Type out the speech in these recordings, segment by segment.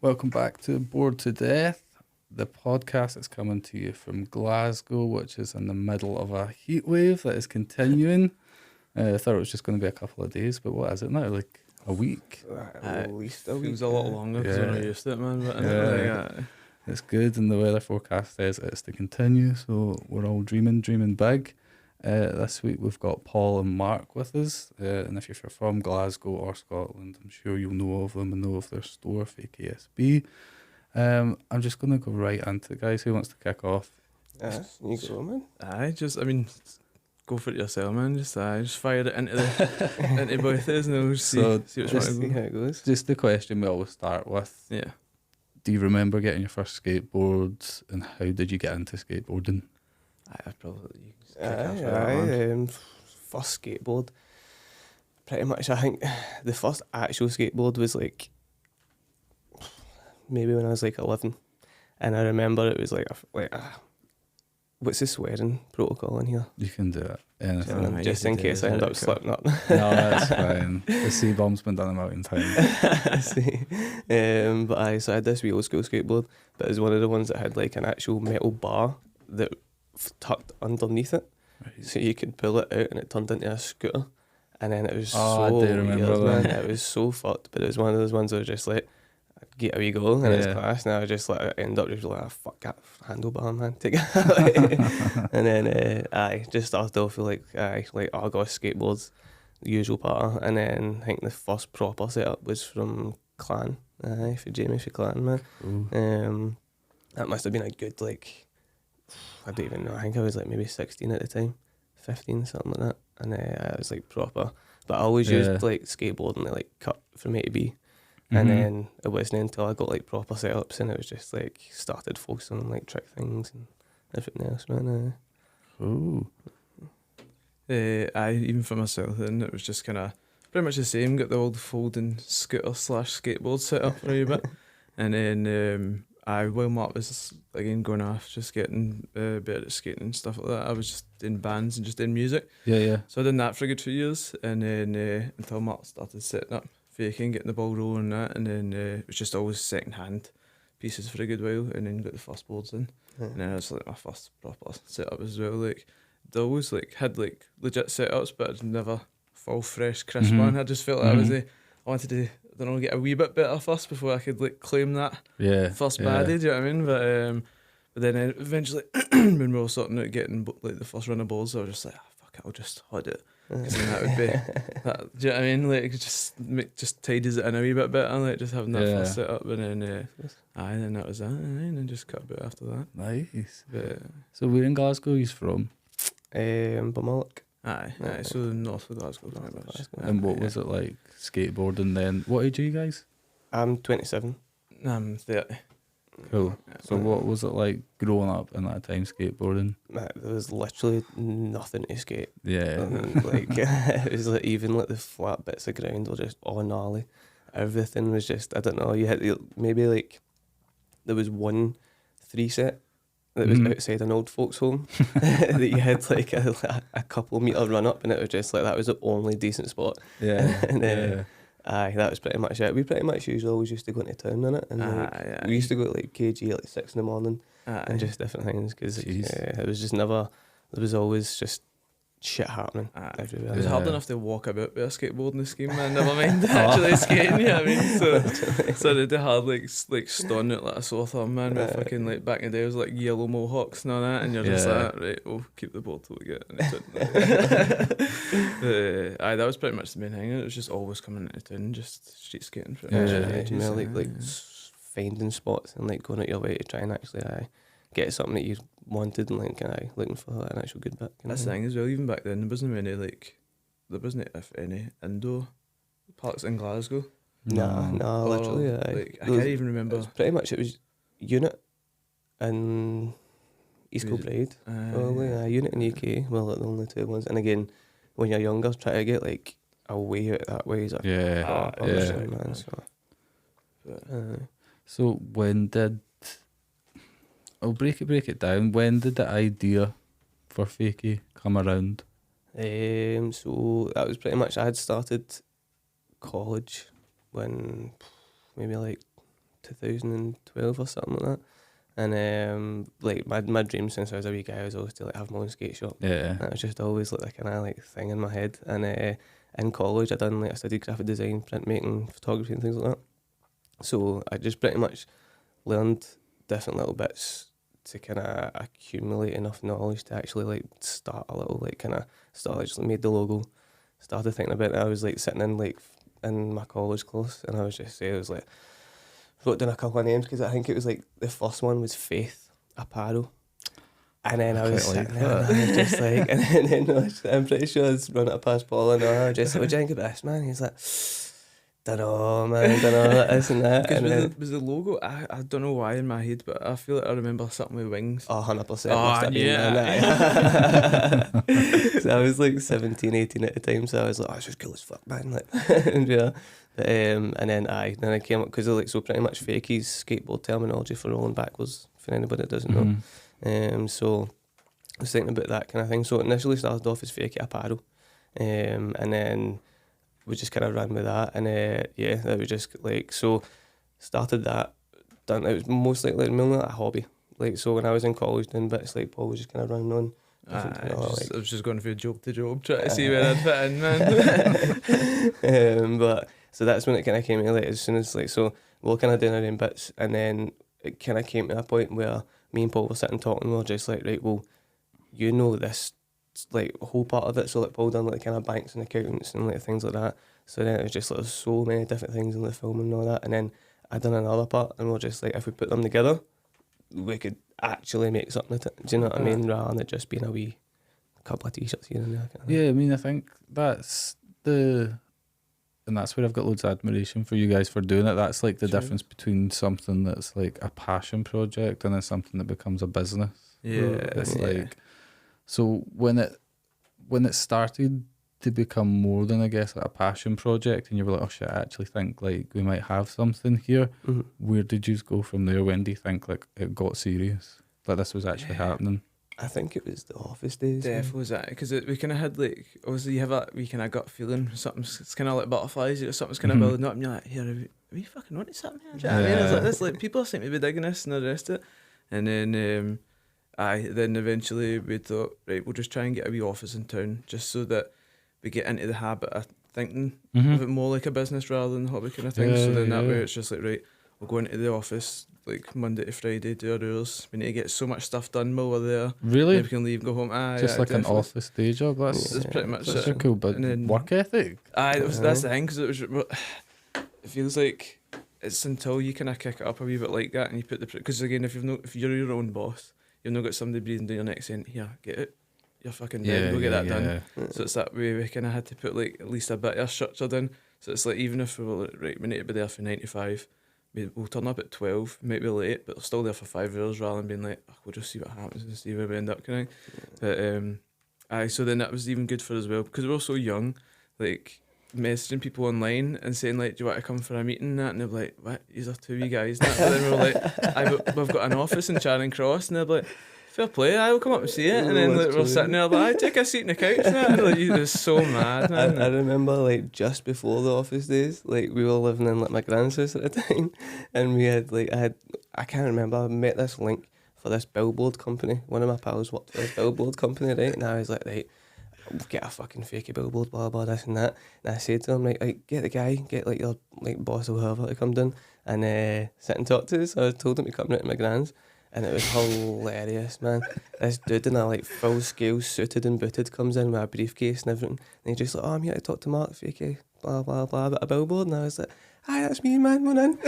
Welcome back to Bored to Death, the podcast that's coming to you from Glasgow, which is in the middle of a heat wave that is continuing. I thought it was just going to be a couple of days, but what is it now? Like a week? At least a week. It was a lot longer because we're not used to it, man. But It's good, and the weather forecast says it's to continue, so we're all dreaming big. This week we've got Paul and Mark with us, and if you're from Glasgow or Scotland, I'm sure you'll know of them and know of their store, FAKIE SB. I'm just going to go right into it, guys. Who wants to kick off? You go, man. Go for it yourself, man. Just fire it into the into both of us, and we'll see what you want to See go. how it goes. Just the question we always start with. Yeah. Do you remember getting your first skateboards, and how did you get into skateboarding? I probably First skateboard. Pretty much, I think the first actual skateboard was like maybe when I was like 11, and I remember it was like what's the swearing protocol in here? You can do it. Anything. Just in case I end up slipping up. No, that's fine. The C-bomb's been done a million times. See. So I had this wee old school skateboard, but it was one of the ones that had like an actual metal bar that tucked underneath it, Right. so you could pull it out and it turned into a scooter. And then it was I so do remember weird, man. that. It was so fucked, but it was one of those ones where just like, get a wee go, and it's class. And I was just like, I end up just like, fuck that handlebar, man, take it. And then I just started off with like Argos skateboards, the usual pattern. And then I think the first proper setup was from Clan, for Jamie for Clan, man. Ooh. That must have been a good like, I don't even know. I think I was like maybe 16 at the time, 15, something like that. And I was like proper, but I always used like skateboarding to like cut from A to B. And then it wasn't until I got like proper setups, and it was just like started focusing on like trick things and everything else, man. Ooh. Even for myself, then it was just kind of pretty much the same. Got the old folding scooter / skateboard set up for a wee bit, and then while Mark was again going off, just getting better at skating and stuff like that, I was just in bands and just in music. Yeah. So I did that for a good 2 years, and then until Mark started setting up faking, getting the ball rolling and that, and then it was just always second hand pieces for a good while, and then got the first boards in, and then it was like my first proper setup as well. Like they always like had like legit setups, but I'd never full fresh crisp one. I just felt like I wanted to, I don't know, get a wee bit better first before I could like claim that first baddie. Do you know what I mean? But then eventually when we were sorting out getting like the first run of balls, I was just like, fuck it, I'll just hide it. Because then that would be, do you know what I mean? Like it just tidies it in a wee bit better, like just having that first set up, and then then that was that, and then just cut a bit after that. Nice. But, So where in Glasgow he's from? Bumullock. So north of Glasgow. And what was it like skateboarding then? What age are you guys? I'm 27. I'm 30. Cool. So what was it like growing up in that time skateboarding? There was literally nothing to skate. Yeah. Like it was like even like the flat bits of ground were just all gnarly. Everything was just, I don't know, you had maybe like there was one 3-set that was outside an old folks home that you had like a couple metre run up, and it was just like that was the only decent spot. Yeah. And then that was pretty much it. We pretty much usually always used to go into town in it, and we used to go to like KG at like 6 in the morning and just different things, because it was just never, there was always just shit happening everywhere. It was hard enough to walk about with a skateboard in the scheme, man. Never mind actually skating. Yeah, I mean, so they had like stunning it like a sore thumb, man. With fucking like back in the day, it was like yellow mohawks and all that, and you're just like, right, we'll keep the board till we get. And that was pretty much the main thing. It was just always coming into town, just street skating. Like finding spots and like going out your way to try and actually get something that you wanted, and like looking for an actual good bit. That's the thing as well. Even back then, there wasn't if any indoor parks in Glasgow. No, literally. I can't even remember. It was Unit and East Kilbride, probably. Unit and UK were like the only two ones. And again, when you're younger, try to get like a way out that way is man. So when did, I'll break it down. When did the idea for FAKIE come around? So that was pretty much, I had started college when maybe like 2012 or something like that. And like my dream since I was a wee guy was always to like have my own skate shop. Yeah. That was just always like a kind of like thing in my head. And in college, I studied graphic design, printmaking, photography, and things like that. So I just pretty much learned different little bits to kind of accumulate enough knowledge to actually like start a little like kind of start. I just made the logo, started thinking about it. I was like sitting in like in my college clothes, and I was just saying, I was like, wrote down a couple of names because I think it was like the first one was Faith Apparel. And then I was sitting there and I was just like, and then I'm pretty sure I was running it past Paul and I was just like, what do you think of this, man? He's like, dunno, man, dunno, this and that. Because was the logo, I don't know why in my head, but I feel like I remember something with wings. Oh, 100%. Oh, yeah. So I was like 17, 18 at the time, so I was like, oh, this is cool as fuck, man. Like, yeah. But, and then I came up, because like, so pretty much Fakie's skateboard terminology for rolling backwards, for anybody that doesn't know. So I was thinking about that kind of thing. So it initially started off as Fakie Apparel, and then we just kind of ran with that, and yeah, that was just like, so started that, done. It was mostly like mainly like a hobby. Like, so when I was in college doing bits, like Paul was just kind of running on. I was just going from job to job, trying to see where I'd fit in, man. But so that's when it kind of came to, like, as soon as, like, so we were kind of doing our own bits, and then it kind of came to a point where me and Paul were sitting talking, we were just like, right, well, you know this, like, whole part of it. So like Paul done like kind of banks and accountants and like things like that. So then it was just like so many different things in the film and all that. And then I done another part, and we were just like, if we put them together, we could actually make something of it. Do you know what I mean? Rather than it just being a wee couple of t-shirts here and there. Yeah, I mean, I think that's and that's where I've got loads of admiration for you guys for doing it. That's like the difference between something that's like a passion project and then something that becomes a business. Yeah, it's like, so when it started to become more than, I guess, like a passion project, and you were like, oh shit, I actually think like we might have something here. Where did you go from there? When do you think like it got serious, like this was actually happening? I think it was the office days. Definitely was that, because we kind of had like, obviously you have that wee kind of gut feeling, something's, it's kind of like butterflies, something's kind of building up, and you're like, here, are we fucking wanted something here? Do you know what I mean? It's like this, like people seem to be digging this and the rest of it, and then then eventually we thought, right, we'll just try and get a wee office in town, just so that we get into the habit of thinking of it more like a business rather than a hobby kind of thing. So then that way it's just like, right, we'll go into the office like Monday to Friday, do our hours. We need to get so much stuff done while we're there. Really? Then we can leave, go home. Just like definitely. An office day job. That's pretty much such a cool work ethic. That's the thing, because it feels like it's until you kind of kick it up a wee bit like that, and you put because again, if you're your own boss, you've not got somebody breathing down your neck saying, here, get it. You're fucking dead, go get that done. So it's that way we kind of had to put like at least a bit of structure down. So it's like, even if we were like, right, we need to be there for 9 to 5, we'll turn up at 12, might be late, but we're still there for 5 hours rather than being like, oh, we'll just see what happens and see where we end up kind of. But so then that was even good for us as well, because we're all so young, like messaging people online and saying like, do you want to come for a meeting and that, and they're like, what, these are 2 wee guys, and then we were like, we've got an office in Charing Cross, and they're like, fair play, I will come up and see it. And then like, we're sitting there like, I take a seat on the couch, man. And, like, it was so mad, man. I remember like just before the office days, like we were living in like my grand's house at the time, and we had like I can't remember, I met this link for this billboard company. One of my pals worked for this billboard company, right? And I was like, right, get a fucking Fakie billboard, blah blah, this and that. And I said to him, like get the guy, get like your like boss or whoever to come down and sit and talk to us. So I told him to come down to my grand's. And it was hilarious, man. This dude in a like full scale suited and booted comes in with a briefcase and everything, and he's just like, oh, I'm here to talk to Mark Fakie, blah blah blah, about a billboard. And I was like, hi, that's me, man, come on in.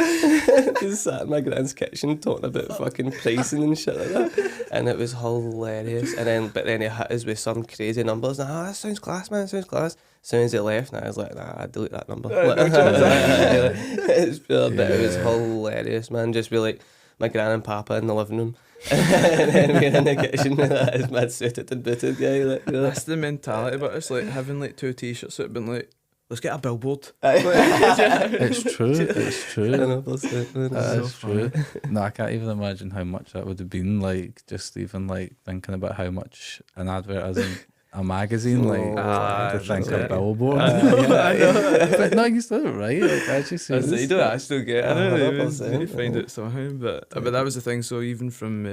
Just sat in my grand's kitchen talking about fucking pricing and shit like that, and it was hilarious. But then he hit us with some crazy numbers, and that sounds class, man, sounds class. As soon as he left, and I was like, nah, I'd delete that number. It's pure, but it was hilarious, man. Just be like, my gran and papa in the living room, and then we're in the kitchen with that mad suited and booted guy. Like, you know. That's the mentality, but it's like having like 2 t-shirts that have been like, let's get a billboard. It's true. It's true. That's true. No, I can't even imagine how much that would have been like. Just even like thinking about how much an advert is. a magazine, like to think that's a it. billboard. Yeah. But no, you still right. Like, I just That's it, you don't actually get it. I don't know, 100%, you find yeah. it somehow. But that was the thing. So even from,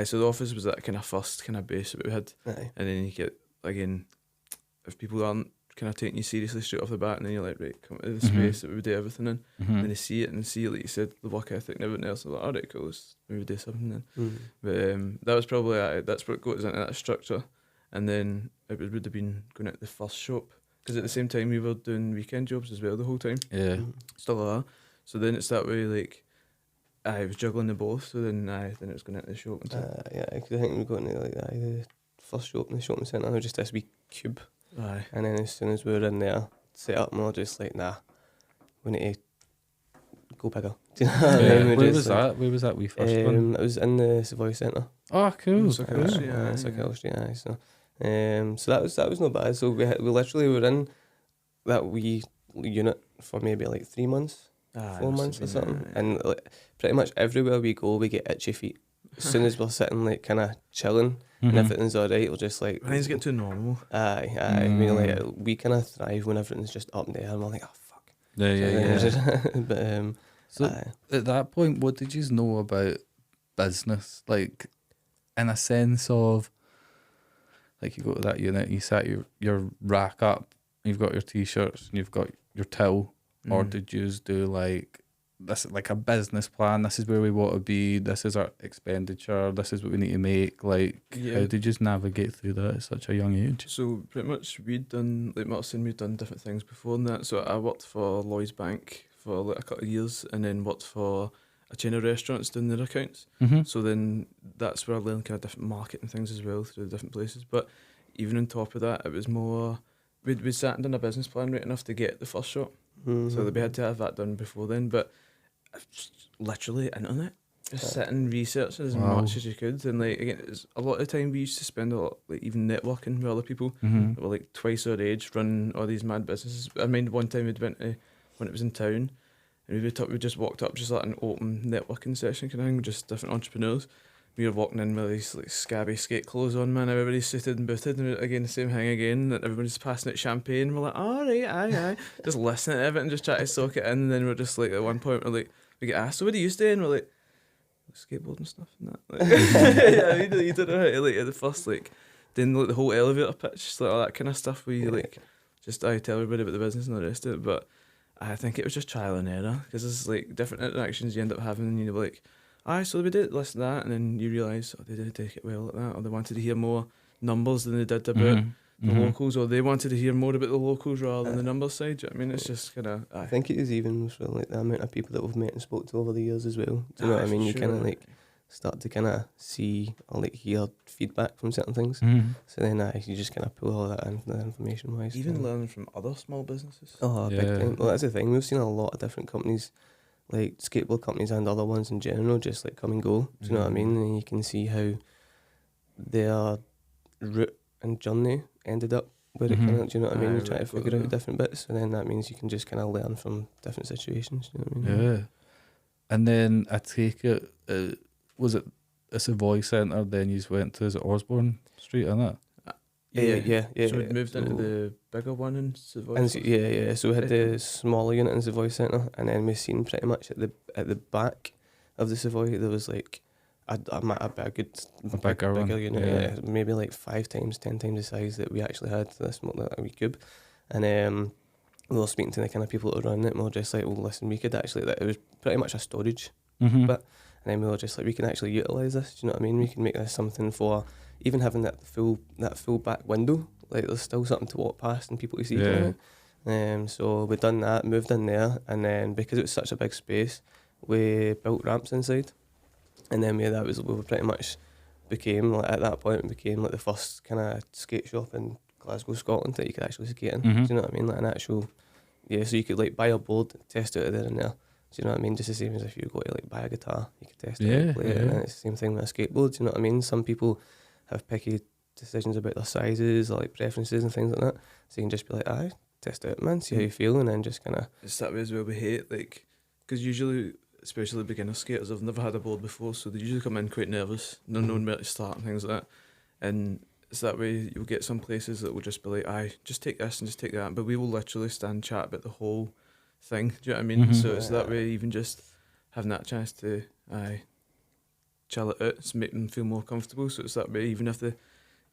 so the office was that kind of first kind of base that we had. Aye. And then you get, again, if people aren't kind of taking you seriously straight off the bat, and then you're like, right, come to the space that we do everything in. And they see it and see, like you said, the work ethic and everything else. I'm like, all right, cool, let's maybe do something then. But that was probably, that's what got us into that structure. And then it would have been going out the first shop. Because at the same time, we were doing weekend jobs as well the whole time. Yeah. Stuff like that. So then it's that way, like, I was juggling the both. So then it was going into the shop and stuff. Yeah, because I think we got into like the first shop in the shopping centre, was just this wee cube. Aye. And then as soon as we were in there, set up, and we were just like, nah, we need to go bigger. Do you know what I Yeah. mean? Where was that? Where was that we first one? It was in the Savoy Centre. Oh, cool. So cool. cool. Yeah, It's like yeah. Hill Street, aye. So that was not bad. So we literally were in that wee unit for maybe like 3 months, Aye, 4 must months or have been, something, aye. and like, pretty much everywhere we go, we get itchy feet. As soon as we're sitting like kind of chilling and everything's alright, we're just like, Things get too normal. aye. I mean, like we kind of thrive when everything's just up in the air, and we're like, oh fuck. Yeah, yeah. But So aye. at that point, what did you know about business? Like, in a sense of, like, you go to that unit, you set your rack up, you've got your t-shirts, and you've got your till, or did you just do like this, like a business plan? This is where we want to be. This is our expenditure. This is what we need to make. Like, Yeah. how did you just navigate through that at such a young age? So pretty much we'd done, like Martin, we'd done different things before and that. So I worked for Lloyd's Bank for like a couple of years, and then worked for a chain of restaurants doing their accounts. So then that's where I learned kind of different marketing things as well through the different places. But even on top of that, it was more, we'd sat and done a business plan right enough to get the first shop. So that we had to have that done before then. But literally internet, just sitting researching as much as you could. And like, again, a lot of the time we used to spend a lot, like even networking with other people that were like twice our age, running all these mad businesses. I mean, one time we'd went to, when it was in town, and we just walked up, just like an open networking session kind of thing with just different entrepreneurs. We were walking in with these like scabby skate clothes on, man. Everybody's suited and booted, and again the same thing again. And everybody's passing out champagne. We're like, all right, aye. Just listening to everything, just trying to soak it in. And then we're just like, at one point, we're like, we get asked, so what do you stay in? We're like, skateboarding stuff and that. Like, yeah, you don't know how to, like, at the first, like, then like the whole elevator pitch, like all that kind of stuff. Where you like, just I tell everybody about the business and the rest of it. But I think it was just trial and error, because there's like different interactions you end up having, and you're like, aye, so we did this and that, and then you realise, oh, they didn't take it well like that, or they wanted to hear more numbers than they did about the locals, or they wanted to hear more about the locals rather than the numbers side. Do you know what I mean? It's just kind of, I think it is even for like the amount of people that we've met and spoke to over the years as well. Do you know what I mean? You kind of like start to kind of see or like hear feedback from certain things. So then you just kind of pull all that information wise. even learning from other small businesses. Oh, big time. Well, that's the thing. We've seen a lot of different companies, like skateboard companies and other ones in general, just like come and go. Do you know what I mean? And you can see how their route and journey ended up where it kind of, do you know what I mean? You try to figure out different bits, and then that means you can just kind of learn from different situations. Do you know what I mean? Yeah. And then I take it, was it a Savoy Centre, then you just went to, is it Osborne Street, isn't it? Yeah. So we moved into the bigger one in Savoy. And so we had the smaller unit in the Savoy Centre, and then we seen pretty much at the back of the Savoy there was like a bigger unit, maybe like 5 times, 10 times the size that we actually had, this wee cube. And we were speaking to the kind of people that were running it, and we were just like, well, listen, we could actually, it was pretty much a storage bit, and then we were just like, we can actually utilise this. Do you know what I mean? We can make this something for even having that full back window. Like, there's still something to walk past and people to see. So we done that, moved in there, and then because it was such a big space, we built ramps inside, and then we were pretty much became, like, at that point, we became like the first kind of skate shop in Glasgow, Scotland that you could actually skate in. Do you know what I mean? Like an actual, so you could like buy a board, test it there and there. Do you know what I mean? Just the same as if you go to like buy a guitar, you could test it, play it, and then it's the same thing with a skateboard. Do you know what I mean? Some people have picky decisions about their sizes or like preferences and things like that. So you can just be like, aye, test it out, man, see how you feel, and then just kind of. It's that way as well. We hate, like, because usually, especially beginner skaters, have never had a board before, so they usually come in quite nervous, not knowing where to start and things like that. And it's that way. You'll get some places that will just be like, aye, just take this and just take that, but we will literally stand chat about the whole thing. Do you know what I mean? So it's that way. Even just having that chance to chill it out, it's make them feel more comfortable. So it's that way. Even if they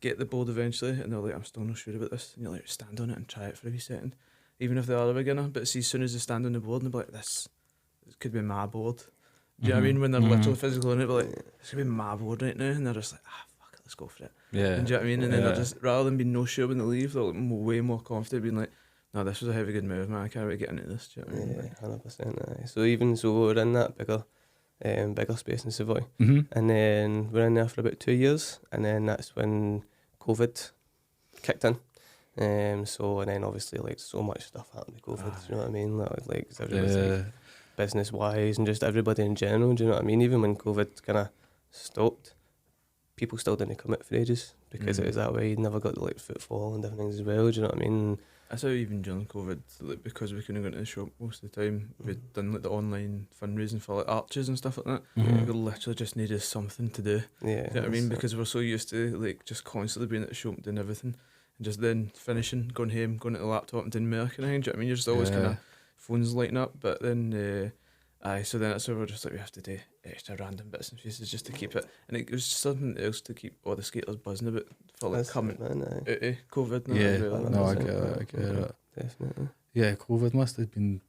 get the board eventually and they're like, I'm still not sure about this, and you're like, stand on it and try it for a wee second. Even if they are a beginner, but see, as soon as they stand on the board and they're like, this could be my board. Do you know what I mean? When they're literally physically on it, they're like, this could be my board right now, and they're just like, fuck it, let's go for it. Yeah. And do you know what I mean? And then they're just, rather than being no sure when they leave, they're like way more confident, being like, no, this was a heavy good move, man. I can't really get into this. Do you know what I mean? Yeah, 100%. So even so, we're in that bigger space in Savoy, and then we're in there for about 2 years, and then that's when COVID kicked in. So and then obviously like so much stuff happened with COVID. Do you know what I mean? Like everybody's like, business wise and just everybody in general. Do you know what I mean? Even when COVID kind of stopped, people still didn't commit for ages because it was that way. You never got the like footfall and different things as well. Do you know what I mean? That's how even during COVID, like, because we couldn't go into the shop most of the time, we'd done like the online fundraising for like arches and stuff like that. We literally just needed something to do. Yeah, Do you know what I mean? Because we're so used to like just constantly being at the shop doing everything, and just then finishing, going home, going to the laptop and doing more kind of thing. Do you know what I mean? You're just always kind of phones lighting up, but then so then that's where we're just like, we have to do extra random bits and pieces just to keep it, and it was something else to keep all the skaters buzzing about for like coming out of COVID. I get it. Definitely. Yeah, COVID must have been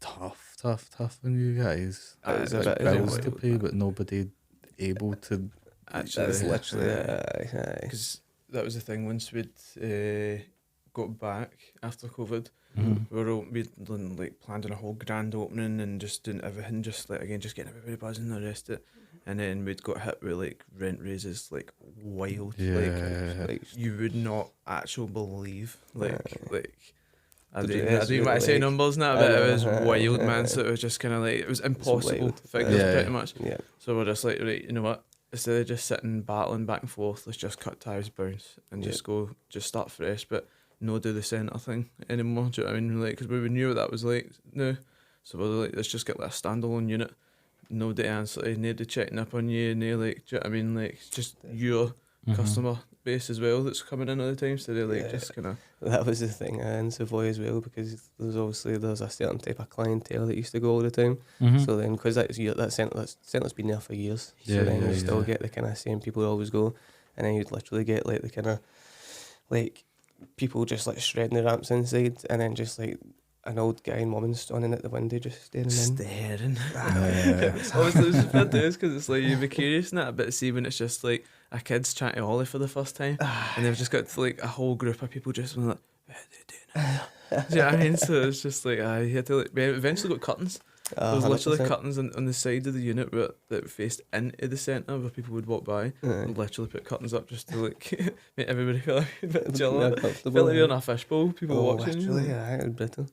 tough on you guys. It was a like bit bills to pay, but nobody able to. Actually, that's literally because that was the thing. Once we'd got back after COVID, we'd like planned on a whole grand opening and just doing everything, just like again, just getting everybody buzzing and the rest of it. And then we'd got hit with like rent raises like wild, like you would not actually believe, like. I didn't want to say numbers now, but it was wild, man. So it was just kind of like, it was impossible figures pretty much. Yeah. So we're just like, right, you know what? Instead of just sitting battling back and forth, let's just cut ties, bounce, and just start fresh, but no do the centre thing anymore. Do you know what I mean? Like, because we knew what that was like. No, so we're like, let's just get like a standalone unit. Nobody answer, nobody checking up on you, no, like, do you know what I mean? Like, just your customer base as well that's coming in all the time. So they're like, just kind of. That was the thing in Savoy as well, because there's a certain type of clientele that used to go all the time. So then, because that centre's been there for years, so then you still get the kind of same people who always go, and then you'd literally get like the kind of like people just like shredding the ramps inside, and then just like an old guy and woman standing at the window just staring. Obviously, it's fair to us because it's like you'd be curious in that, but see when it's just like a kid's trying to ollie for the first time, and they've just got like a whole group of people just like, what are they doing? Do you know what I mean? So it's just like, you had to like, we eventually got curtains. There was literally curtains on the side of the unit that faced into the centre where people would walk by, and literally put curtains up just to like make everybody feel like a bit chill. Felt like you're in a fishbowl, people watching. Literally, it was brittle.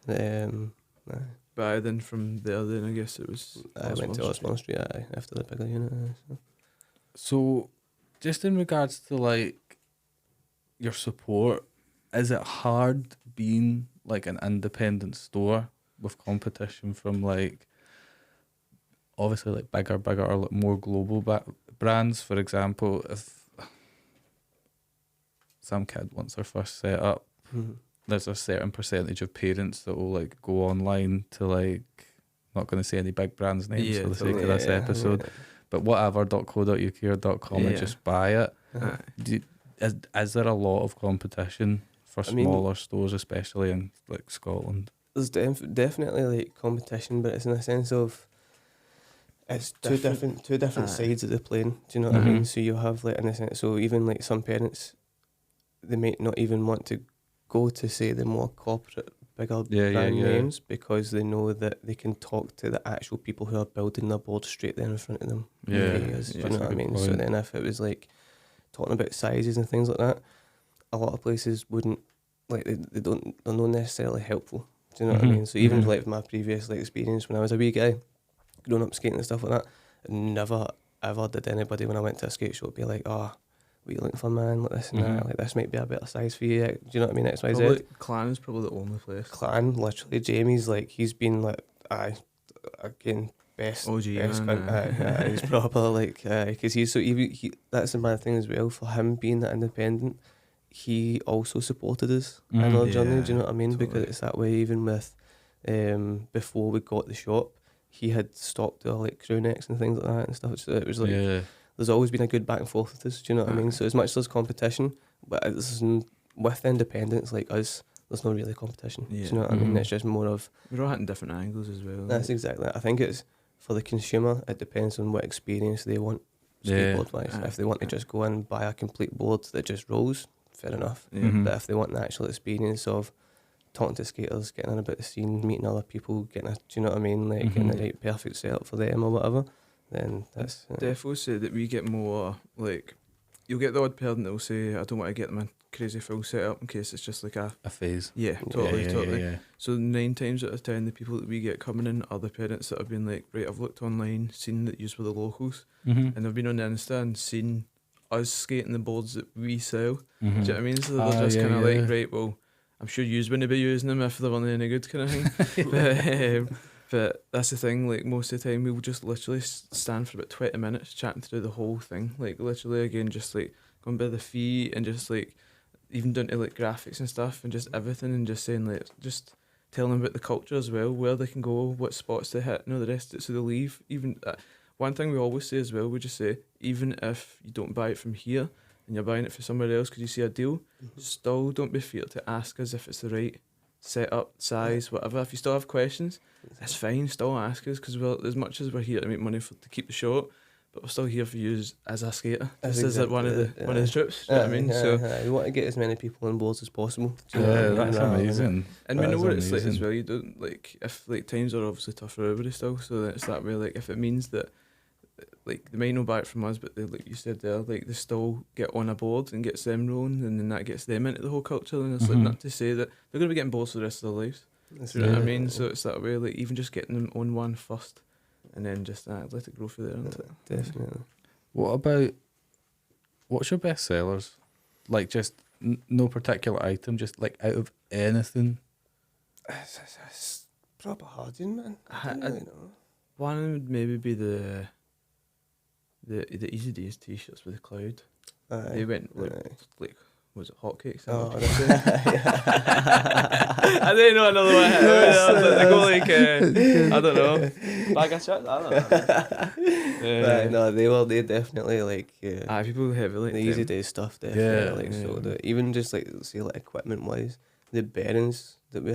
But then from there, then I guess it was. I went to Osborne Street after the bigger unit. So, just in regards to like your support, is it hard being like an independent store with competition from like obviously like bigger or like more global brands? For example, if some kid wants their first setup, there's a certain percentage of parents that will like go online to like, not going to say any big brands names for the sake of this episode, but whatever.co.uk or .com and just buy it. Is there a lot of competition for smaller stores, especially in like Scotland? There's definitely like competition, but it's in a sense of it's two different sides of the plane. Do you know what I mean? So you have like in a sense, so even like some parents, they might not even want to go to say the more corporate, bigger brand names because they know that they can talk to the actual people who are building their board straight there in front of them. Do you know what I mean? Point. So then if it was like talking about sizes and things like that, a lot of places wouldn't like they're not necessarily helpful. Do you know what I mean? So even like my previous like experience when I was a wee guy, growing up skating and stuff like that, never ever did anybody when I went to a skate shop be like, oh, what are you looking for, man? Like this and that, like this might be a better size for you. Do you know what I mean? X, Y, Z. Clan is probably the only place. Clan, literally, Jamie's like he's been like, again, best OG, best man, cunt. He's proper like, because he's so he that's the mad thing as well. For him being that independent, he also supported us in our journey. Do you know what I mean? totally. Because it's that way. Even with, before we got the shop, he had stocked our like crew necks and things like that and stuff. So it was like, there's always been a good back and forth with us. Do you know what I mean? So as much as there's competition, but with independents like us, there's no really competition. Do you know what I mean? It's just more of, we're all hitting different angles as well. that's exactly it. I think it's, for the consumer, it depends on what experience they want skateboard wise. If they want to just go in and buy a complete board that just rolls, fair enough. But if they want the actual experience of talking to skaters, getting in about the scene, meeting other people, getting a, do you know what I mean, like getting the right perfect setup for them or whatever, then that's Defo say that we get more like, you'll get the odd person that will say, I don't want to get them a crazy full setup in case it's just like a phase. Totally. So 9 times out of 10, the people that we get coming in are the parents that have been like, right, I've looked online, seen that yous were the locals, and they've been on the Insta and seen us skating the boards that we sell. Do you know what I mean? So they're just kind of like, right, well, I'm sure yous wouldn't be using them if they weren't any good, kind of thing. But that's the thing, like most of the time we'll just literally stand for about 20 minutes chatting through the whole thing, like literally again just like going by the feet and just like even down to like graphics and stuff and just everything, and just saying like, just telling them about the culture as well, where they can go, what spots they hit, the rest of it, so they leave. Even one thing we always say as well, we just say, even if you don't buy it from here and you're buying it for somewhere else because you see a deal, still don't be feared to ask us if it's the right setup, size, whatever. If you still have questions, it's fine, still ask us, because as much as we're here to make money to keep the shop, but we're still here for you as a skater. This is one of the trips. You know what I mean? We want to get as many people on boards as possible. That's amazing. And we know what it's like as well. You don't like, if like times are obviously tough for everybody still, so it's that way. Like if it means that like they might not buy it from us, but they, like you said there, like they still get on a board and gets them rolling, and then that gets them into the whole culture. And it's like not to say that they're going to be getting boards for the rest of their lives. Do you know what I mean? So it's that way. Like even just getting them on one first, and then just let it grow from there. Definitely. What's your best sellers? Like just no particular item, just like out of anything. It's proper hard, man. I don't really know. One would maybe be the Easy Days t-shirts with the cloud. They went like was it hotcakes? Oh, I didn't know another one. They go like I don't know, bag of chips. I don't know. They definitely like people heavily the Easy Days stuff. Definitely. So even just like say like equipment wise, the bearings that we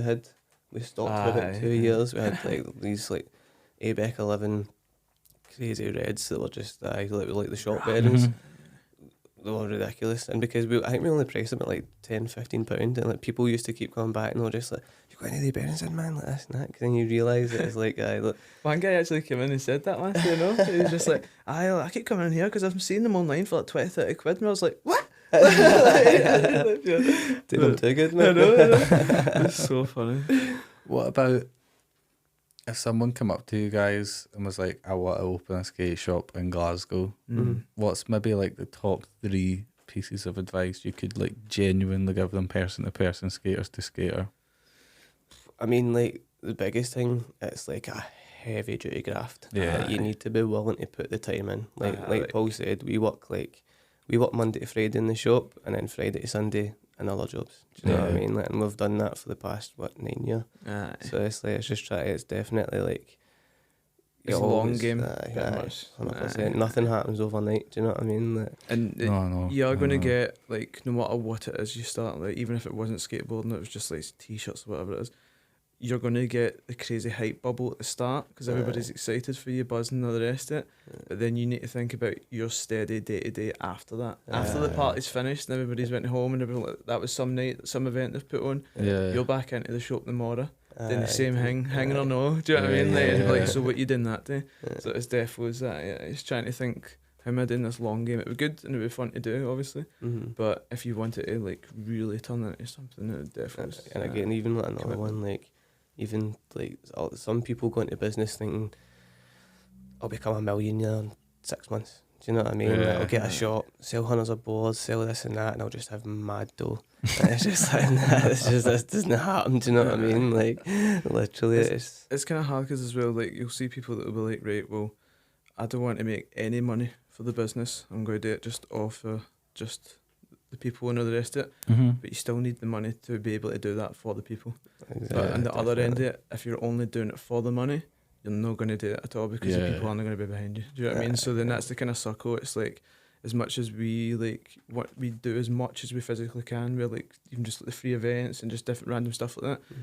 stocked for about 2 years. We had like these like ABEC 11 crazy reds that were just like the shop bearings. They were ridiculous, and because I think we only priced them at like £10-15, and like people used to keep coming back and they were just like, "You got any of the bearings in, man?" Like this and that. Because then you realise that it's like, look. One guy actually came in and said that last year, no? He was just like, I keep coming in here because I've seen them online for like 20-30 quid, and I was like, what? Did them too good, man. I know. It's so funny. What about if someone come up to you guys and was like, I want to open a skate shop in Glasgow, what's maybe like the top 3 pieces of advice you could like genuinely give them, person to person, skaters to skater? I mean, like the biggest thing, it's like a heavy duty graft. You need to be willing to put the time in. Like Paul said, we work Monday to Friday in the shop, and then Friday to Sunday in other jobs. Do you know what I mean? Like, and we've done that for the past 9 years. So it's like it's definitely like it's a long game. 100%. Nothing happens overnight. Do you know what I mean? Like, and you're going to get like, no matter what it is you start, like even if it wasn't skateboarding, it was just like t-shirts or whatever it is, you're going to get the crazy hype bubble at the start because everybody's excited for you, buzzing and all the rest of it. But then you need to think about your steady day-to-day after that. After the party's finished and everybody's went home and everyone, like, that was some night, some event they've put on, you're back into the shop tomorrow, doing the same thing, hanging or no, do you know what I mean? Like, so what you doing that day? So it's definitely that, it's trying to think, how am I doing this long game? It would be good and it would be fun to do, obviously. But if you wanted to like really turn it into something, it would definitely... And again, even like another one, like, even like some people go into business thinking, I'll become a millionaire in 6 months. Do you know what I mean? Like, Yeah. I'll get a shop, sell hundreds of boards, sell this and that, and I'll just have mad dough. And it's just like, nah, this doesn't happen. Do you know what I mean? Like, literally, It's kind of hard because as well, like, you'll see people that will be like, right, well, I don't want to make any money for the business. I'm going to do it just off just the people and all the rest of it. Mm-hmm. But you still need the money to be able to do that for the people. exactly, But on the other end of definitely. it, if you're only doing it for the money, you're not going to do it at all because the Yeah. people aren't going to be behind you. Do you know what I mean? So then that's the kind of circle. It's like, as much as we like what we do, as much as we physically can, we're like even just like the free events and just different random stuff like that.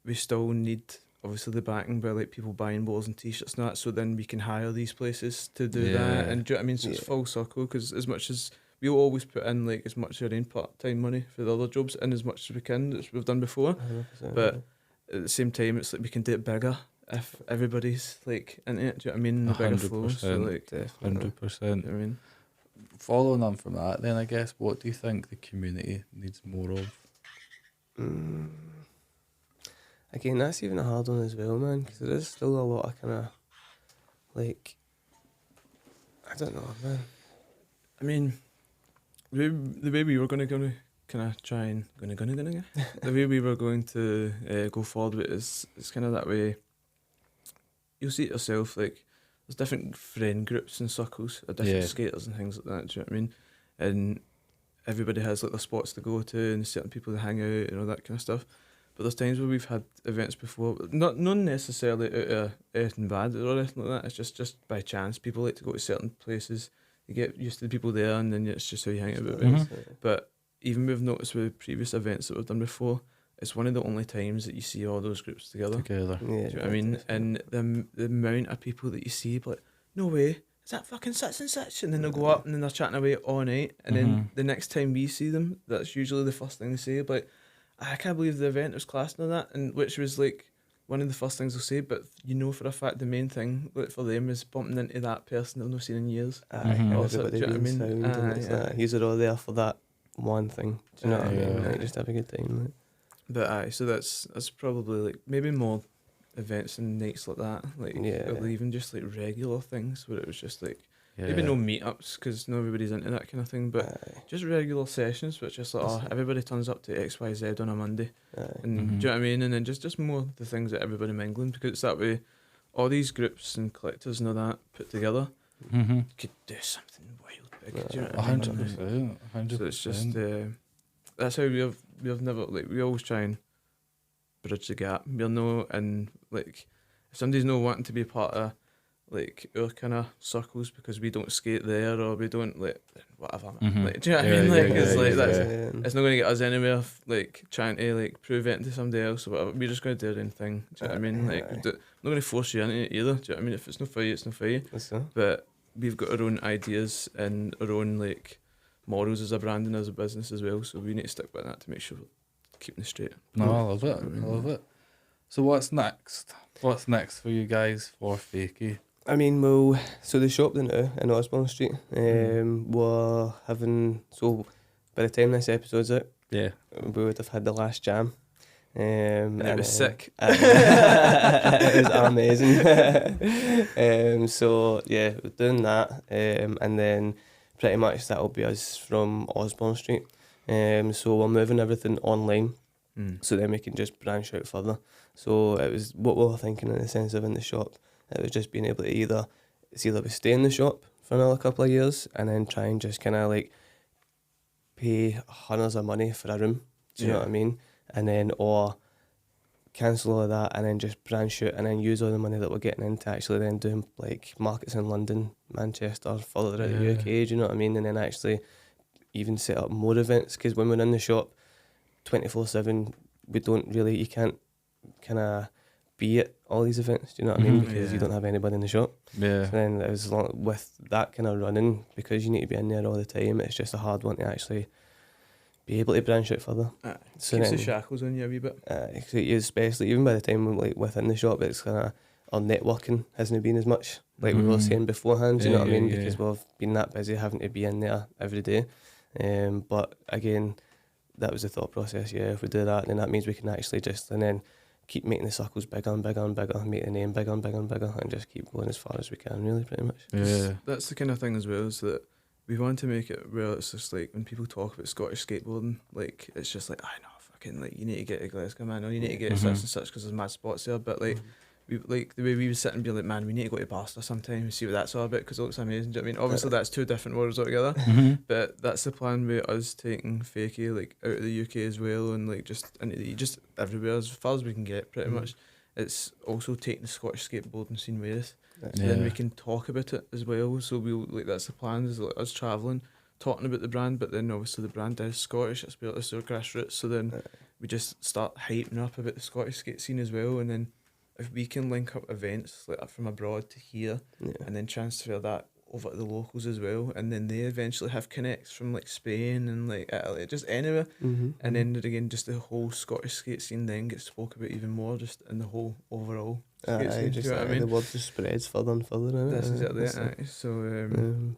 We still need obviously the backing by like people buying balls and t-shirts and that. So then we can hire these places to do that. And do you know what I mean? So it's Yeah. full circle because as much as we'll always put in like as much of our own part-time money for the other jobs and as much as we can, as we've done before. 100%. But at the same time, it's like we can do it bigger if everybody's like into it. Do you know what I mean? The bigger flow. So 100%. like, Definitely. 100%. do you know what I mean? Following on from that, then I guess, what do you think the community needs more of? Again, that's even a hard one as well, man, because there is still a lot of kind of, like, I don't know, man. I mean, the way we were going to kind of try and the way we were going to go forward with it is kind of that way. You'll see it yourself, like there's different friend groups and circles of different Yeah. skaters and things like that. Do you know what I mean? And everybody has like their spots to go to and certain people to hang out and all that kind of stuff. But there's times where we've had events before, not necessarily out of anything bad or anything like that. It's just by chance. People like to go to certain places. You get used to the people there, and then it's just how you hang out with them. But even we've noticed with previous events that we've done before, it's one of the only times that you see all those groups together. Together. Yeah, Do you know what I mean? And the amount of people that you see, be like, no way, is that fucking such and such? And then they'll go up and then they're chatting away all night. And then the next time we see them, that's usually the first thing they say. Like, I can't believe the event was class and all that. And which was like one of the first things they'll say. But you know for a fact the main thing like, for them is bumping into that person they've not seen in years. Also, Everybody do you know what I being mean? sound, and it's like, he's all there for that one thing. Do you know what I mean? Yeah. Like, just have a good time. Like. But so that's probably like maybe more events and nights like that, like Yeah. or even just like regular things where it was just like Yeah. maybe no meetups because not everybody's into that kind of thing, but just regular sessions, which just like everybody turns up to XYZ on a Monday, and do you know what I mean? And then just more the things that everybody mingling because it's that way. All these groups and collectors and all that put together could do something wild big. Do you know what I mean? 100%. 100%. So it's just that's how we've never like we always try and bridge the gap. We're no and like if somebody's not wanting to be part of like our kind of circles because we don't skate there or we don't like whatever. Like, do you know what I mean? Like it's like that's it's not going to get us anywhere. Like trying to like prove it to somebody else or whatever. We're just going to do our own thing. Do you know what I mean? Like I'm not going to force you into it either. Do you know what I mean? If it's not for you, it's not for you. But we've got our own ideas and our own like morals as a brand and as a business as well, so we need to stick by that to make sure we're keeping it straight. No, I love it. I love it. So what's next? What's next for you guys for Fakey? I mean, well, so the shop now in Osborne Street, we're having, so by the time this episode's out, Yeah. we would have had the last jam. And it was sick. It was amazing. So yeah, we're doing that, and then pretty much that'll be us from Osborne Street. So we're moving everything online, so then we can just branch out further. So it was what we were thinking in the sense of in the shop. It was just being able to either we stay in the shop for another couple of years and then try and just kind of like pay hundreds of money for a room. Do you know what I mean? And then or cancel all of that and then just branch out and then use all the money that we're getting into actually then doing like markets in London, Manchester, further out the UK, do you know what I mean? And then actually even set up more events because when we're in the shop 24/7 we don't really, you can't kind of be at all these events, do you know what I mean? Because you don't have anybody in the shop. Yeah. So then it was with that kind of running, because you need to be in there all the time, it's just a hard one to actually be able to branch out further. So keeps the shackles on you a wee bit. Especially even by the time we're like within the shop, it's kind of our networking hasn't been as much like we were saying beforehand. Do you know what I mean? Because we've been that busy having to be in there every day. But again, that was the thought process. Yeah, if we do that, then that means we can actually just and then keep making the circles bigger and bigger and bigger, make the name bigger and bigger and bigger, and just keep going as far as we can, really, pretty much. Yeah. That's the kind of thing as well, is that we want to make it where it's just like when people talk about Scottish skateboarding, like it's just like, I know, fucking, like, you need to get to Glasgow, man, or you need to get to such and such because there's mad spots there. But like, we, like the way we would sit and be like, man, we need to go to Basta sometime and see what that's all about because it looks amazing. Do you know what I mean? Obviously, that's two different worlds altogether, but that's the plan with us taking Fakey like out of the UK as well, and like just into just everywhere as far as we can get, pretty much. It's also taking the Scottish skateboarding scene with us. So then we can talk about it as well. So we'll like, that's the plan, is like us travelling, talking about the brand, but then obviously the brand is Scottish. It's built as our grassroots. So then we just start hyping up about the Scottish skate scene as well. And then if we can link up events like from abroad to here, and then transfer that over to the locals as well, and then they eventually have connects from like Spain and like Italy, just anywhere, and then again just the whole Scottish skate scene then gets spoke about even more, just in the whole overall skate scene. Just, do you know what I mean? The word just spreads further and further. Innit? That's exactly it. So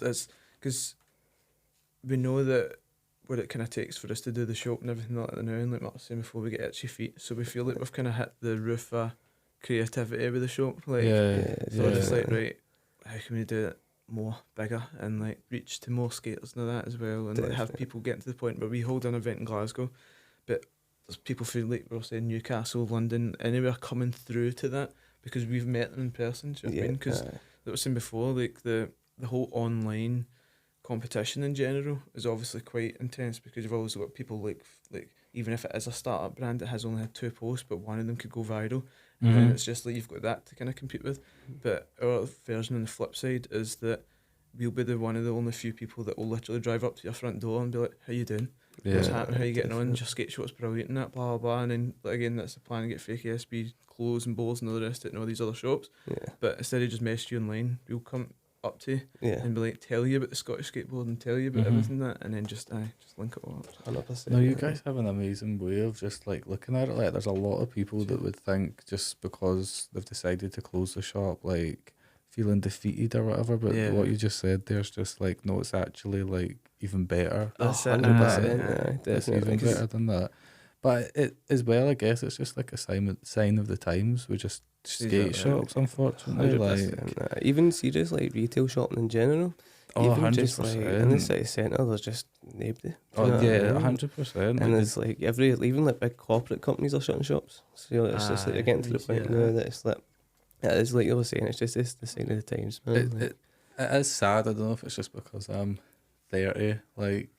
that's because we know that what it kind of takes for us to do the shop and everything like that now, and like Mark was saying before, we get itchy feet, so we feel like we've kind of hit the roof of creativity with the shop, like so we're just like, right, how can we do it more bigger and like reach to more skaters and all that as well, and like have people getting to the point where we hold an event in Glasgow, but there's people from, like we were saying, Newcastle, London, anywhere coming through to that because we've met them in person. Do you know what I mean? Because like I was saying before, like the whole online competition in general is obviously quite intense because you've always got people like even if it is a startup brand that has only had 2 posts, but one of them could go viral. And then it's just like you've got that to kind of compete with. But our version on the flip side is that we'll be one of the only few people that will literally drive up to your front door and be like, how you doing? What's happening? How you getting on? Your skate shot's brilliant and that, blah, blah, blah. And then like, again, that's the plan, to get FAKIE SB clothes and bowls and all the rest of it and all these other shops. But instead of just message you online, we'll come up to and be like, tell you about the Scottish skateboard and tell you about everything that, and then just link it all up. 100%. No, you guys have an amazing way of just like looking at it. Like, there's a lot of people that would think just because they've decided to close the shop, like feeling defeated or whatever. But what you just said there's just like, no, it's actually like even better. That's 100%. It's even better than that. But it as well, I guess it's just like a sign of the times. We just skate shops, unfortunately. Like, even serious like retail shopping in general. Oh, even 100%. just like in the city centre, there's just nobody. Oh yeah, 100%. And it's like even like big corporate companies are shutting shops. So it's just like you're getting to the point now that it's like, it's like you were saying, it's just the sign of the times, man. It is sad. I don't know if it's just because I'm 30, like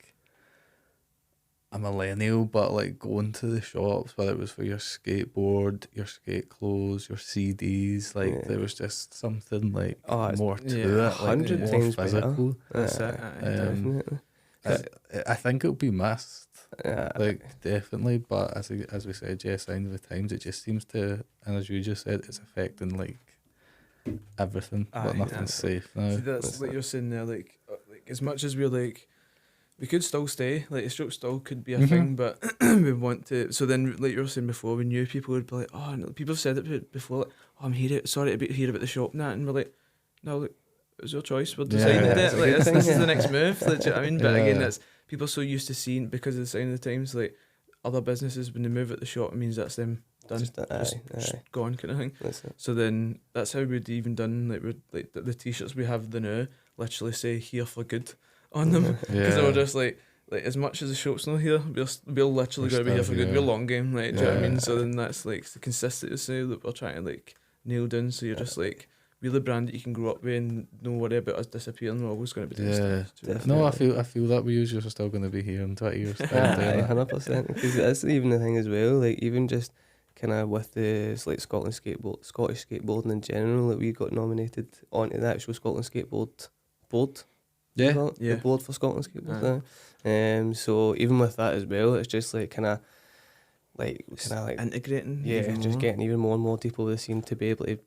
a millennial, but like going to the shops, whether it was for your skateboard, your skate clothes, your CDs, like there was just something like more to it, like 100 more times physical. That's it. Definitely. I think it'll be missed, like definitely. But as we said, sign of the times. It just seems to, and as you just said, it's affecting like everything, but nothing's safe now. See, that's like you're saying there, like as much as we're like, we could still stay, like the shop still could be a thing, but we want to. So then, like you were saying before, we knew people would be like, oh, no, people have said it before, like, oh, I'm sorry to hear about the shop and that, and we're like, no, look, it was your choice. We're deciding it. Like this is the next move. Like, do you know what I mean? But again, that's people are so used to seeing, because of the sign of the times, like other businesses when they move at the shop, it means that's them done, just gone kind of thing. So then that's how we'd even done like the t-shirts we have now literally say "here for good" on them, because they were just like as much as the shop's not here, we're literally going to be here for good. We're long game, like, do you know what I mean? So then that's like the consistency that we're trying to like nail down. So you're just like, we're the brand that you can grow up with and don't worry about us disappearing. We're always going to be doing stuff. No, I feel that we usually are still going to be here in 20 years. 100%. Because that's even the thing as well. Like even just kind of with the like Scottish skateboarding in general, like we got nominated onto the actual Scotland skateboard board. The board for Scotland skateboard. So even with that as well, it's just like kind of like integrating. Just getting even more and more people with the scene to be able to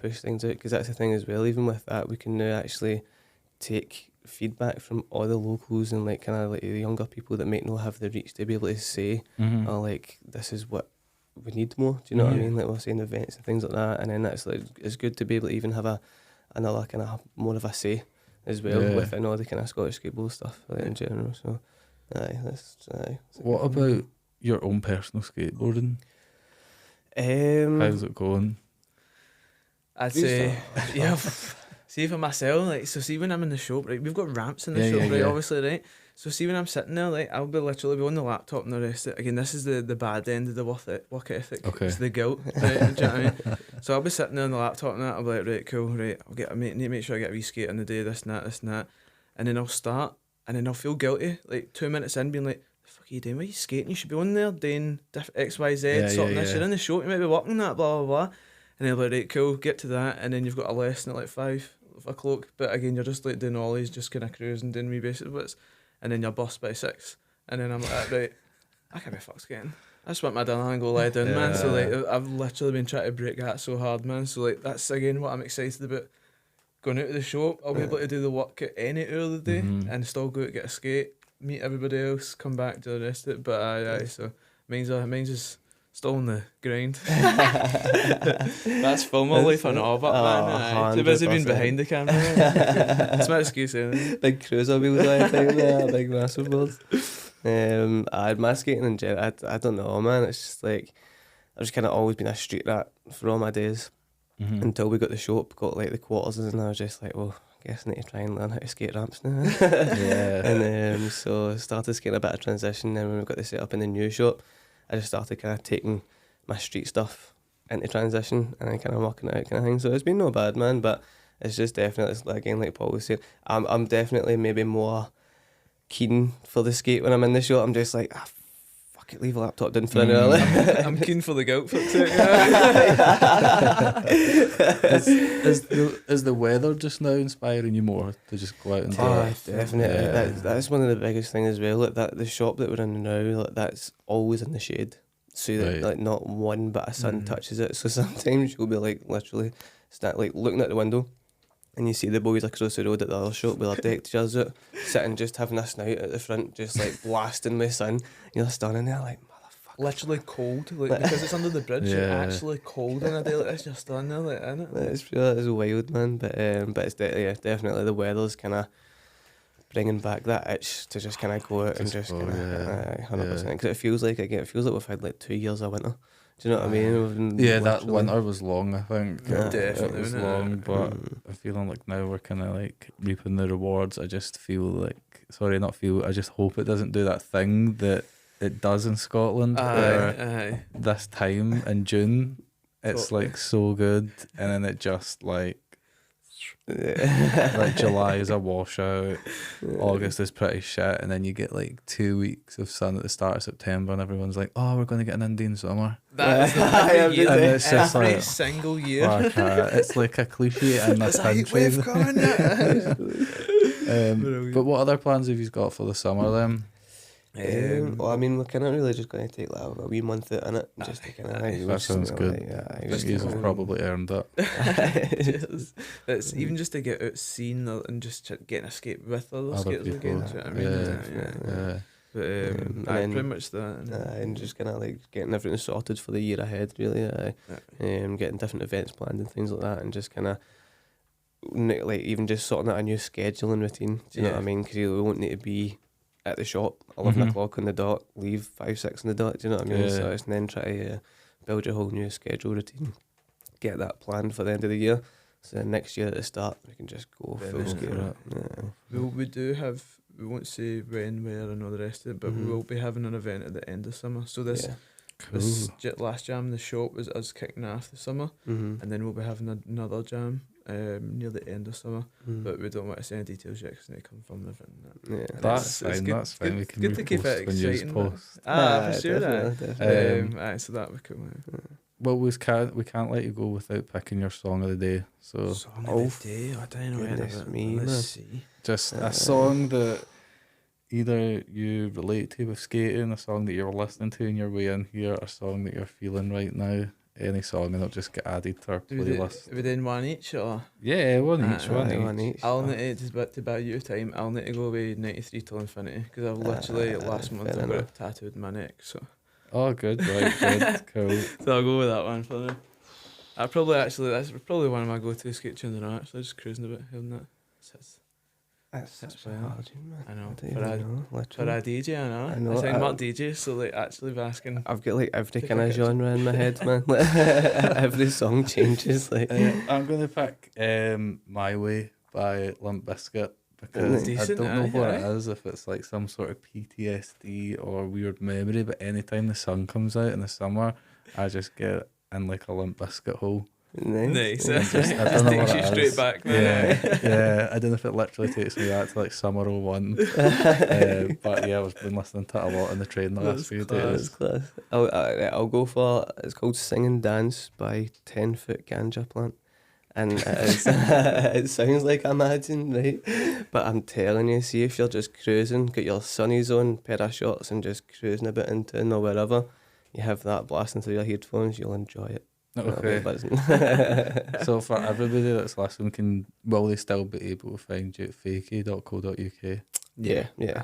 push things out, because that's the thing as well. Even with that, we can now actually take feedback from all the locals and like kind of like the younger people that might not have the reach to be able to say, oh, like this is what we need more. Do you know what I mean? Like we're saying events and things like that, and then that's like it's good to be able to even have another kind of more of a say as well within all the kind of Scottish skateboard stuff in general. So, What about your own personal skateboarding? How's it going? I'd say, yeah. See for myself, like, so see when I'm in the shop, right, we've got ramps in the shop, right, obviously, right. So see when I'm sitting there, like, I'll be literally on the laptop and the rest of it. Again, this is the bad end of the work ethic. Okay. It's the guilt, right? Do you know what I mean? So I'll be sitting there on the laptop and that. I'll be like, right, cool, right. Need to make sure I get a wee skate on the day, this and that, and then I'll start, and then I'll feel guilty, like 2 minutes in, being like, the fuck are you doing? Why are you skating? You should be on there doing X, Y, Z, sorting this. You're in the show. You might be working that, blah blah blah. And then I'll be like, right, cool, get to that, and then you've got a lesson at like 5 o'clock. But again, you're just like doing ollies, just kind of cruising, doing wee basic bits, and then you're bust by 6, and then I'm like, right, I can't be fucked skating. I just want my dinner and go lie down, man. So like, I've literally been trying to break that so hard, man. So like, that's again what I'm excited about. Going out to the shop, I'll be able to do the work at any hour of the day and still go out, get a skate, meet everybody else, come back, do the rest of it. But aye, so mine's is still on the grind. That's film my life and all, but man, too busy being behind the camera. It's my excuse, anyway. Big cruiser wheels, I think, big massive boards. My skating in general, I don't know, man. It's just like, I've just kind of always been a street rat for all my days. Until we got the shop, got like the quarters, and I was just like, well, I guess I need to try and learn how to skate ramps now. And so I started skating a bit of transition. Then when we got the set up in the new shop, I just started kind of taking my street stuff into transition and then kind of working it out kind of thing. So it's been no bad, man, but it's just definitely, again, like Paul was saying, I'm definitely maybe more keen for the skate when I'm in the shop. I'm just like, fuck it, leave a laptop down for an hour. I'm keen for the gout foot too. Is the weather just now inspiring you more to just go out and do it? Definitely. Yeah. That's one of the biggest things as well. Like that, the shop that we're in now, like that's always in the shade, so that like not one bit of sun touches it. So sometimes you'll be like literally looking at the window, and you see the boys across the road at the other shop with their deck chairs out, sitting just having a snout at the front, just like blasting with sun. You're standing there like, motherfucker. Literally cold, like because it's under the bridge. You're actually cold in a day like this. You're standing there like, in it. It's wild, man. But it's definitely the weather's kind of bringing back that itch to just kind of go out and just kind of 100%. Because it feels like we've had like 2 years of winter. Do you know what I mean? That winter was long, I think. Yeah, definitely. It was long, but I'm feeling like now we're kind of like reaping the rewards. I just feel like, I just hope it doesn't do that thing that it does in Scotland. This time in June, it's like so good, and then it just like July is a washout, August is pretty shit, and then you get like 2 weeks of sun at the start of September, and everyone's like, "Oh, we're going to get an Indian summer." That is every year, and it's just every like, single year. It's like a cliche in this country. But what other plans have you got for the summer then? Well, I mean, we're kind of really just going to take like a wee month out in it, just to kind of. That sounds good. You've probably earned that. It's even just to get out, seeing and just getting a skate with other skaters again. Do you know what I mean? But pretty much that. And just kind of like getting everything sorted for the year ahead, really. Getting different events planned and things like that, and just kind of like even just sorting out a new scheduling routine. Do you know what I mean? Because we won't need to be at the shop 11 o'clock on the dot, leave 5, 6 on the dot. Do you know what I mean? So it's then try to build your whole new schedule routine, get that planned for the end of the year. So then next year at the start we can just go full scale. We do have, we won't say when, where and all the rest of it, but we will be having an event at the end of summer. So this last jam in the shop was us kicking off the summer, and then we'll be having another jam near the end of summer, but we don't want to say any details yet because they come from the event. That's fine. That's fine. We can good to keep it exciting. For sure. Definitely. So that we could. Well, we can't let you go without picking your song of the day. So song of the day. I don't know anything. Let's see. Just a song that either you relate to with skating, a song that you're listening to on your way in here, a song that you're feeling right now. Any song, and it'll just get added to our playlist. Are we doing one each or? Yeah, one each. I'll need to buy you time. I'll need to go away 93 till infinity because I've literally last month I've got it tattooed on my neck. So. Oh, good, right, good, cool. So I'll go with that one for now. That's probably one of my go-to skate tunes now. Actually, just cruising a bit, having that. That's such a well. hard tune, man. I know. I don't For even a, know, for literally. a DJ, I I know. know, I sound I- not DJ, so like actually asking. I've got like every Take kind a of picture. genre in my head, man. Every song changes. Like, I'm going to pick My Way by Limp Bizkit because Decent, I don't know what aye. it is, if it's like some sort of PTSD or weird memory, but anytime the sun comes out in the summer, I just get in like a Limp Bizkit hole. Nice. I don't know Takes what you it straight is. back, man. Yeah, I don't know if it literally takes me back to like summer '01. But yeah, I've been listening to it a lot in the train the last That's few class. days. class. I'll go for, it's called Sing and Dance by 10 Foot Ganja Plant. And it, is, it sounds like Imagine, right? But I'm telling you, see if you're just cruising, got your sunnies on, pair of shorts and just cruising a bit in town or wherever, you have that blasting through your headphones, you'll enjoy it. Okay. So for everybody that's listening, will they still be able to find you at fakey.co.uk? Yeah, Yeah,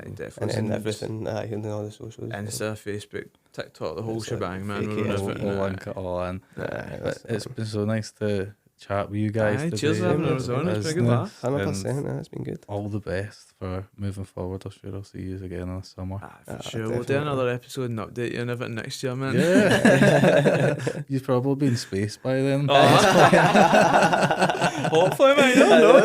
and definitely. then everything, and all the socials. Insta, Facebook, TikTok, the whole It's like shebang, man. fake We're on it, everything. We'll link it all in. It's It's been so nice to chat with you guys Aye, today. cheers for having us on. It's been a good Business, laugh. 100%, it's been good. all the best for moving forward. I'm sure I'll see you again in the summer. For sure. We'll do definitely. another episode and update you on everything next year, man. Yeah. You've probably been space by then. Hopefully, man. I don't know.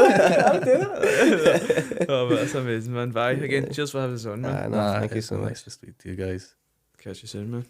I'll do it. Oh, but that's amazing, man. Bye. Again, cheers for having us on, man. No, thank you it's so been much. nice to speak to you guys. Catch you soon, man.